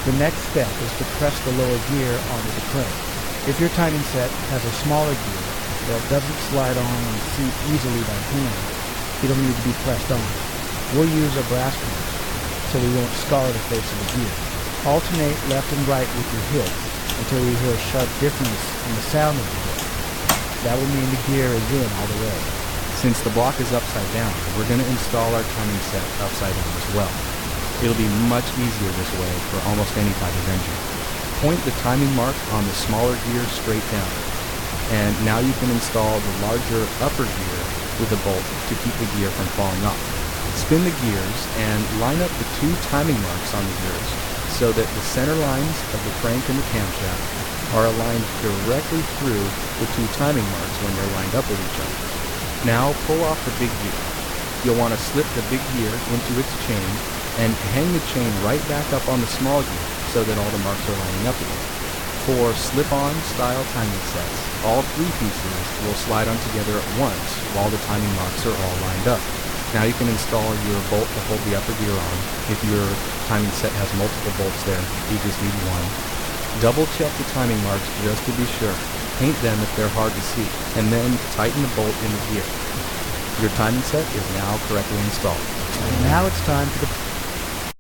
The next step is to press the lower gear onto the crank. If your timing set has a smaller gear that doesn't slide on and seat easily by hand, it'll need to be pressed on. We'll use a brass wrench so we won't scar the face of the gear. Alternate left and right with your hit until you hear a sharp difference in the sound of the hit. That will mean the gear is in all the way. Since the block is upside down, we're going to install our timing set upside down as well. It'll be much easier this way for almost any type of engine. Point the timing mark on the smaller gear straight down. And now you can install the larger upper gear with a bolt to keep the gear from falling off. Spin the gears and line up the two timing marks on the gears so that the center lines of the crank and the camshaft are aligned directly through the two timing marks when they're lined up with each other. Now pull off the big gear. You'll want to slip the big gear into its chain and hang the chain right back up on the small gear so that all the marks are lining up again. For slip-on style timing sets, all three pieces will slide on together at once while the timing marks are all lined up. Now you can install your bolt to hold the upper gear on. If your timing set has multiple bolts there, you just need one. Double check the timing marks just to be sure. Paint them if they're hard to see, and then tighten the bolt in the gear. Your timing set is now correctly installed. Now it's time for the